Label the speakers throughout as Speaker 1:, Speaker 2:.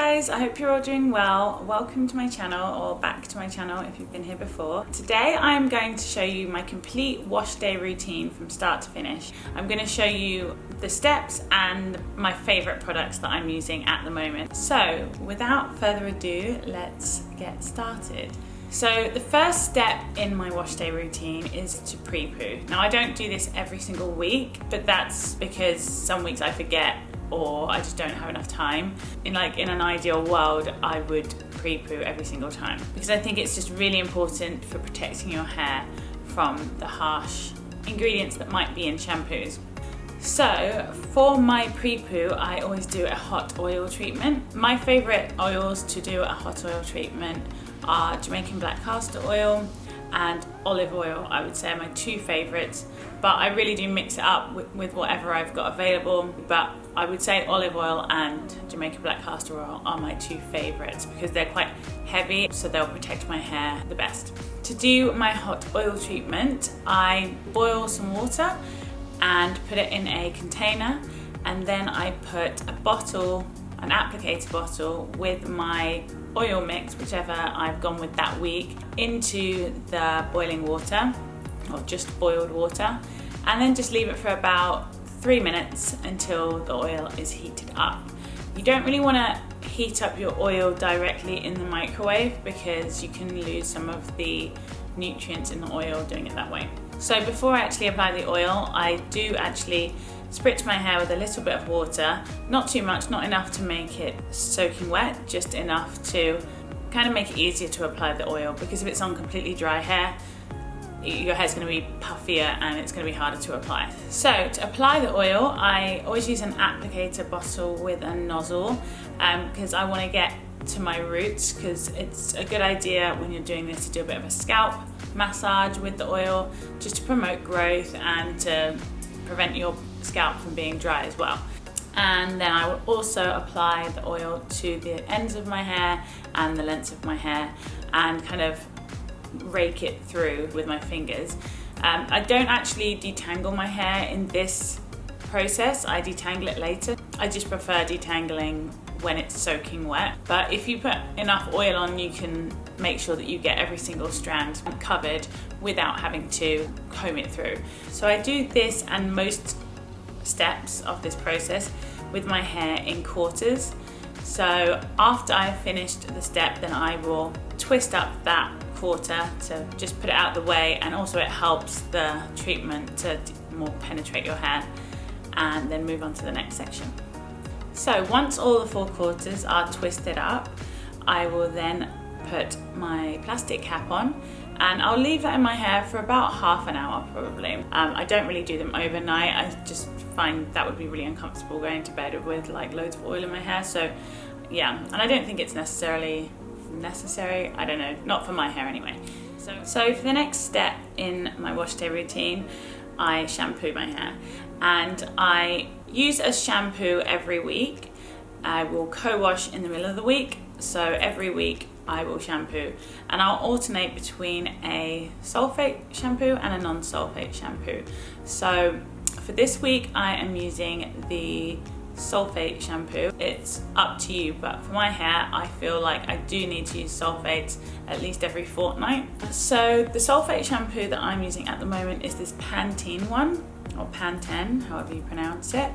Speaker 1: guys, I hope you're all doing well. Welcome to my channel, or back to my channel if you've been here before. Today I'm going to show you my complete wash day routine from start to finish. I'm going to show you the steps and my favourite products that I'm using at the moment. So without further ado, let's get started. So the first step in my wash day routine is to pre-poo. Now I don't do this every single week, but that's because some weeks I forget or I just don't have enough time. In an ideal world, I would pre-poo every single time because I think it's just really important for protecting your hair from the harsh ingredients that might be in shampoos. So for my pre-poo, I always do a hot oil treatment. My favourite oils to do a hot oil treatment are Jamaican black castor oil and olive oil. I would say are my two favourites, but I really do mix it up with whatever I've got available. But I would say olive oil and Jamaican black castor oil are my two favourites because they're quite heavy, so they'll protect my hair the best. To do my hot oil treatment, I boil some water and put it in a container, and then I put a bottle, an applicator bottle with my oil mix, whichever I've gone with that week, into the boiling water, or just boiled water, and then just leave it for about 3 minutes until the oil is heated up. You don't really want to heat up your oil directly in the microwave because you can lose some of the nutrients in the oil doing it that way. So before I actually apply the oil, I do actually spritz my hair with a little bit of water, not too much, not enough to make it soaking wet, just enough to kind of make it easier to apply the oil, because if it's on completely dry hair, your hair's going to be puffier and it's going to be harder to apply. So to apply the oil, I always use an applicator bottle with a nozzle because I want to get to my roots, because it's a good idea when you're doing this to do a bit of a scalp massage with the oil, just to promote growth and to prevent your scalp from being dry as well. And then I will also apply the oil to the ends of my hair and the lengths of my hair and kind of rake it through with my fingers. I don't actually detangle my hair in this process, I detangle it later. I just prefer detangling when it's soaking wet, but if you put enough oil on, you can make sure that you get every single strand covered without having to comb it through. So I do this and most steps of this process with my hair in quarters. So after I've finished the step, then I will twist up that quarter to just put it out of the way, and also it helps the treatment to more penetrate your hair, and then move on to the next section. So once all the 4 quarters are twisted up, I will then put my plastic cap on, and I'll leave that in my hair for about half an hour probably. I don't really do them overnight. I just find that would be really uncomfortable going to bed with loads of oil in my hair. So yeah, and I don't think it's necessary, I don't know, not for my hair anyway. So for the next step in my wash day routine, I shampoo my hair, and I use a shampoo every week. I will co-wash in the middle of the week, so every week I will shampoo, and I'll alternate between a sulfate shampoo and a non-sulfate shampoo. So for this week I am using the sulfate shampoo. It's up to you, but for my hair I feel like I do need to use sulfates at least every fortnight. So the sulfate shampoo that I'm using at the moment is this Pantene one, or Pantene, however you pronounce it,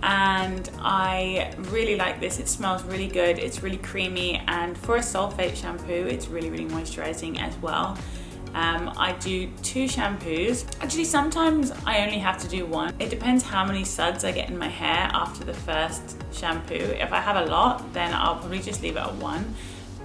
Speaker 1: and I really like this. It smells really good, it's really creamy, and for a sulfate shampoo it's really moisturizing as well. I do 2 shampoos. Actually, sometimes I only have to do 1. It depends how many suds I get in my hair after the first shampoo. If I have a lot, then I'll probably just leave it at 1.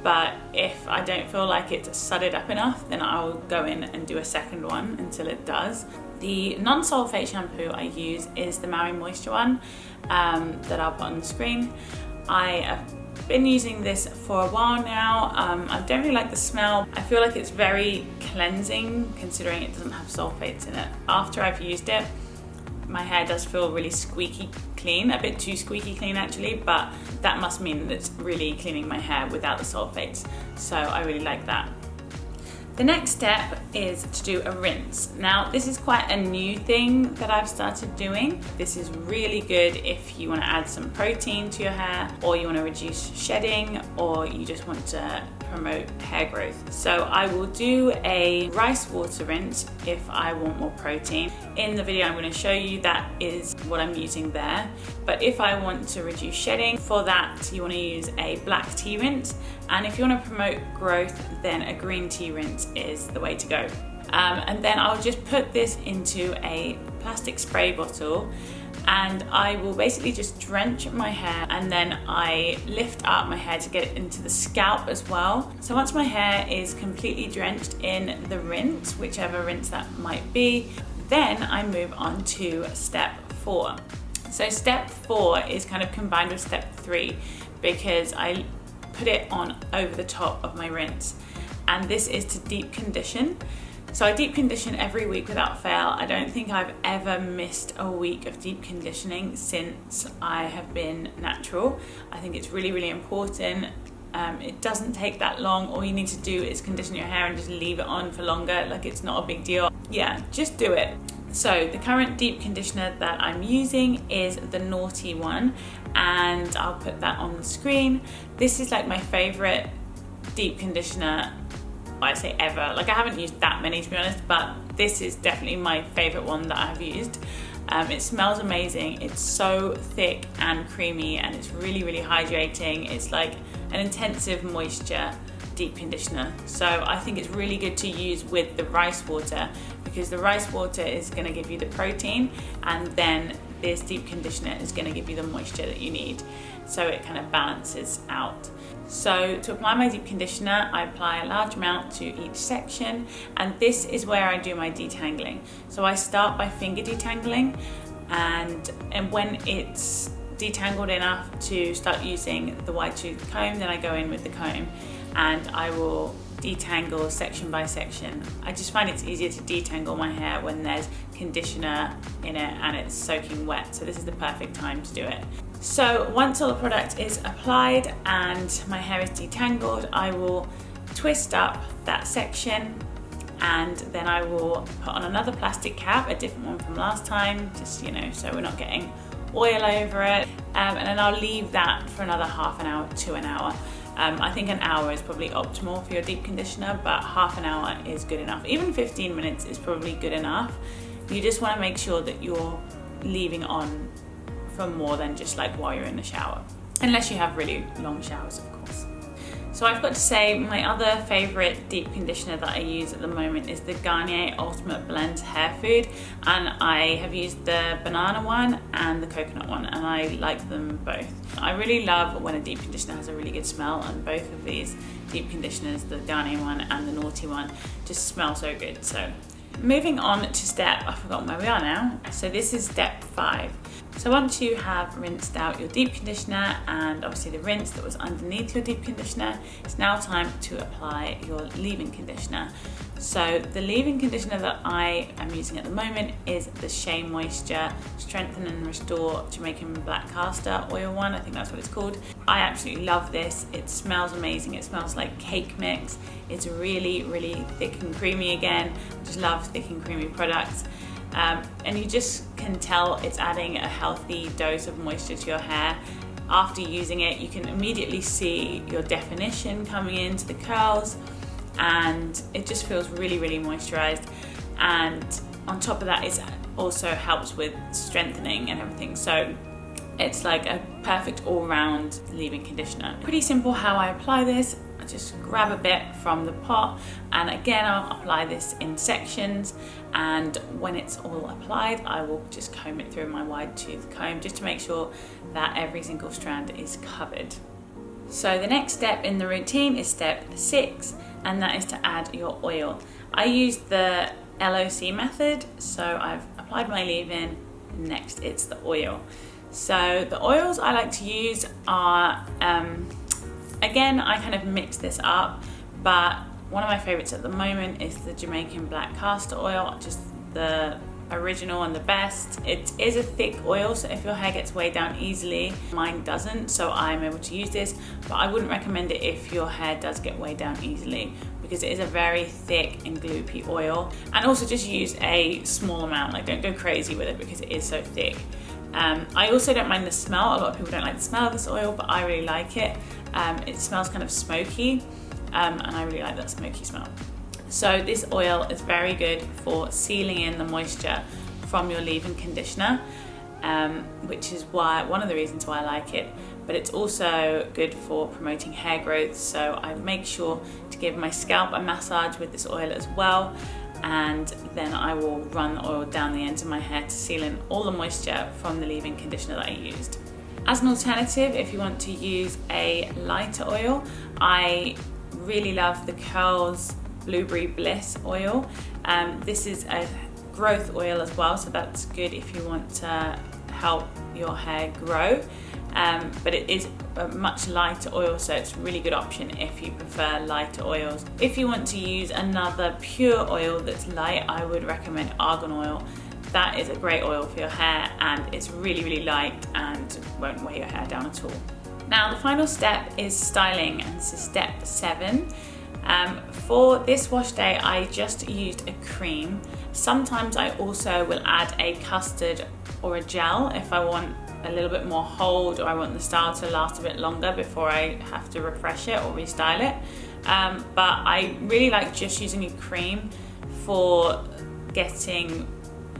Speaker 1: But if I don't feel like it's sudded up enough, then I'll go in and do a second one until it does. The non-sulfate shampoo I use is the Maui Moisture one that I'll put on the screen. I have been using this for a while now. I don't really like the smell. I feel like it's very cleansing considering it doesn't have sulfates in it. After I've used it, my hair does feel really squeaky clean, a bit too squeaky clean actually, but that must mean that it's really cleaning my hair without the sulfates. So I really like that. The next step is to do a rinse. Now, this is quite a new thing that I've started doing. This is really good if you want to add some protein to your hair, or you want to reduce shedding, or you just want to promote hair growth. So I will do a rice water rinse if I want more protein. In the video I'm going to show you that is what I'm using there. But if I want to reduce shedding, for that you want to use a black tea rinse. And if you want to promote growth, then a green tea rinse is the way to go. And then I'll just put this into a plastic spray bottle, and I will basically just drench my hair, and then I lift up my hair to get it into the scalp as well. So once my hair is completely drenched in the rinse, whichever rinse that might be, then I move on to step 4. So step 4 is kind of combined with step 3 because I put it on over the top of my rinse, and this is to deep condition. So I deep condition every week without fail. I don't think I've ever missed a week of deep conditioning since I have been natural. I think it's really, really important. It doesn't take that long. All you need to do is condition your hair and just leave it on for longer. Like, it's not a big deal. Yeah, just do it. So the current deep conditioner that I'm using is the Naughty one, and I'll put that on the screen. This is like my favorite deep conditioner, I say ever. Like, I haven't used that many, to be honest, but this is definitely my favorite one that I've used. It smells amazing. It's so thick and creamy, and it's really, really hydrating. It's like an intensive moisture deep conditioner. So I think it's really good to use with the rice water, because the rice water is going to give you the protein, and then this deep conditioner is going to give you the moisture that you need. So it kind of balances out. So to apply my deep conditioner, I apply a large amount to each section, and this is where I do my detangling. So I start by finger detangling, and when it's detangled enough to start using the wide tooth comb, then I go in with the comb and I will detangle section by section. I just find it's easier to detangle my hair when there's conditioner in it and it's soaking wet, so this is the perfect time to do it. So once all the product is applied and my hair is detangled, I will twist up that section, and then I will put on another plastic cap, a different one from last time, just, you know, so we're not getting oil over it, and then I'll leave that for another half an hour to an hour. I think an hour is probably optimal for your deep conditioner, but half an hour is good enough. Even 15 minutes is probably good enough. You just want to make sure that you're leaving on for more than just like while you're in the shower, unless you have really long showers, of course. So I've got to say, my other favorite deep conditioner that I use at the moment is the Garnier Ultimate Blend Hair Food, and I have used the banana one and the coconut one, and I like them both. I really love when a deep conditioner has a really good smell, and both of these deep conditioners, the Garnier one and the Naughty one, just smell so good. So moving on to step, I've forgotten where we are now. So this is step 5. So once you have rinsed out your deep conditioner and obviously the rinse that was underneath your deep conditioner, it's now time to apply your leave-in conditioner. So the leave-in conditioner that I am using at the moment is the Shea Moisture Strengthen and Restore Jamaican Black Castor Oil one. I think that's what it's called. I absolutely love this. It smells amazing. It smells like cake mix. It's really, really thick and creamy again. I just love thick and creamy products. And you just can tell it's adding a healthy dose of moisture to your hair. After using it, you can immediately see your definition coming into the curls, and it just feels really, really moisturized. And on top of that, it also helps with strengthening and everything. So it's like a perfect all-round leave-in conditioner. Pretty simple how I apply this. I just grab a bit from the pot, and again I'll apply this in sections, and when it's all applied I will just comb it through my wide tooth comb just to make sure that every single strand is covered. So the next step in the routine is step 6, and that is to add your oil. I use the LOC method, so I've applied my leave-in, next it's the oil. So the oils I like to use are again, I kind of mix this up, but one of my favorites at the moment is the Jamaican Black Castor Oil, just the original and the best. It is a thick oil, so if your hair gets weighed down easily, mine doesn't, so I'm able to use this, but I wouldn't recommend it if your hair does get weighed down easily, because because it is a very thick and gloopy oil. And also just use a small amount, like don't go crazy with it because it is so thick. I also don't mind the smell. A lot of people don't like the smell of this oil, but I really like it. It smells kind of smoky, and I really like that smoky smell. So this oil is very good for sealing in the moisture from your leave-in conditioner, which is one of the reasons why I like it. But it's also good for promoting hair growth, so I make sure to give my scalp a massage with this oil as well, and then I will run the oil down the ends of my hair to seal in all the moisture from the leave-in conditioner that I used. As an alternative, if you want to use a lighter oil, I really love the Curls Blueberry Bliss oil. This is a growth oil as well, so that's good if you want to help your hair grow. But it is a much lighter oil, so it's a really good option if you prefer lighter oils. If you want to use another pure oil that's light, I would recommend argan oil. That is a great oil for your hair, and it's really light and won't weigh your hair down at all. Now the final step is styling, and this is step 7. For this wash day, I just used a cream. Sometimes I also will add a custard or a gel if I want a little bit more hold, or I want the style to last a bit longer before I have to refresh it or restyle it. But I really like just using a cream for getting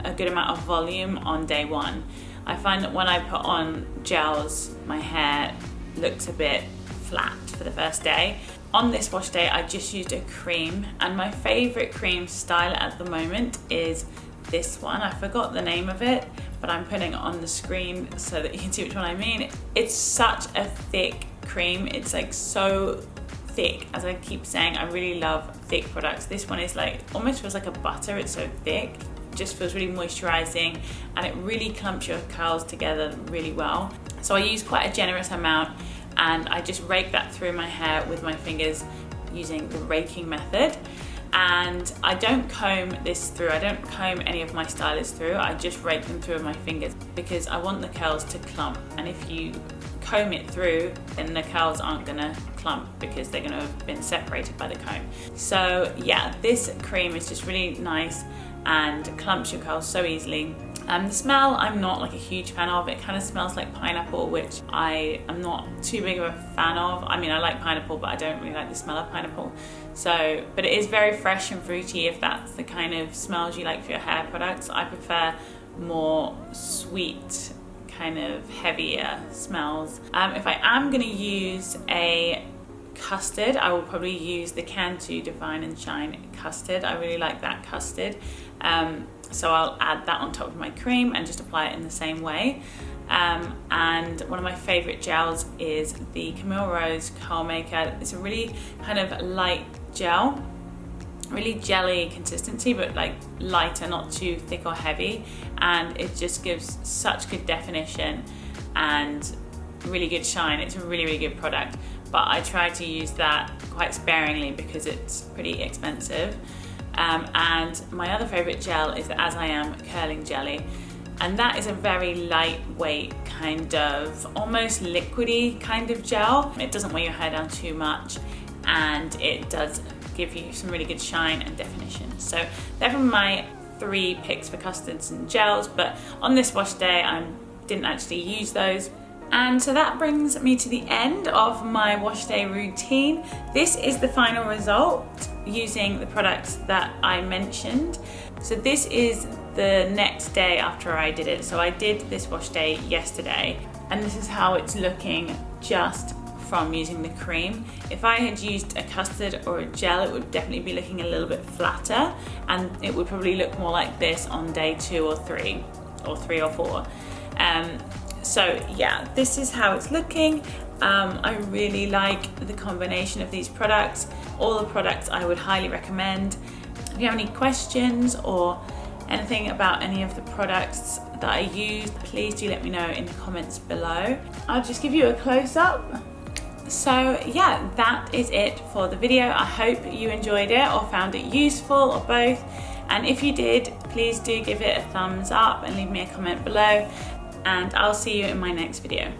Speaker 1: a good amount of volume on day 1. I find that when I put on gels, my hair looks a bit flat for the first day. On this wash day, I just used a cream, and my favorite cream style at the moment is this one. I forgot the name of it, but I'm putting it on the screen so that you can see which one I mean. It's such a thick cream. It's like so thick. As I keep saying, I really love thick products. This one is like, almost feels like a butter. It's so thick. It just feels really moisturizing, and it really clumps your curls together really well. So I use quite a generous amount, and I just rake that through my hair with my fingers using the raking method. And I don't comb this through. I don't comb any of my stylists through. I just rake them through with my fingers because I want the curls to clump. And if you comb it through, then the curls aren't gonna clump because they're gonna have been separated by the comb. So yeah, this cream is just really nice and clumps your curls so easily. The smell, I'm not like a huge fan of. It kind of smells like pineapple, which I am not too big of a fan of. I mean, I like pineapple, but I don't really like the smell of pineapple. So, but it is very fresh and fruity if that's the kind of smells you like for your hair products. I prefer more sweet, kind of heavier smells. If I am gonna use a custard, I will probably use the Cantu Define and Shine custard. I really like that custard. So I'll add that on top of my cream and just apply it in the same way. And one of my favorite gels is the Camille Rose Curl Maker. It's a really kind of light gel, really jelly consistency, but like lighter, not too thick or heavy. And it just gives such good definition and really good shine. It's a really good product, but I try to use that quite sparingly because it's pretty expensive. And my other favorite gel is the As I Am Curling Jelly, and that is a very lightweight kind of almost liquidy kind of gel. It doesn't weigh your hair down too much, and it does give you some really good shine and definition. So they're my 3 picks for custards and gels, but on this wash day I didn't actually use those. And so that brings me to the end of my wash day routine. This is the final result using the products that I mentioned. So this is the next day after I did it. So I did this wash day yesterday, and this is how it's looking just from using the cream. If I had used a custard or a gel, it would definitely be looking a little bit flatter, and it would probably look more like this on day 2 or 3 or 4. So yeah, this is how it's looking. I really like the combination of these products. All the products I would highly recommend. If you have any questions or anything about any of the products that I used, please do let me know in the comments below. I'll just give you a close-up. So yeah, that is it for the video. I hope you enjoyed it or found it useful, or both. And if you did, please do give it a thumbs up and leave me a comment below. And I'll see you in my next video.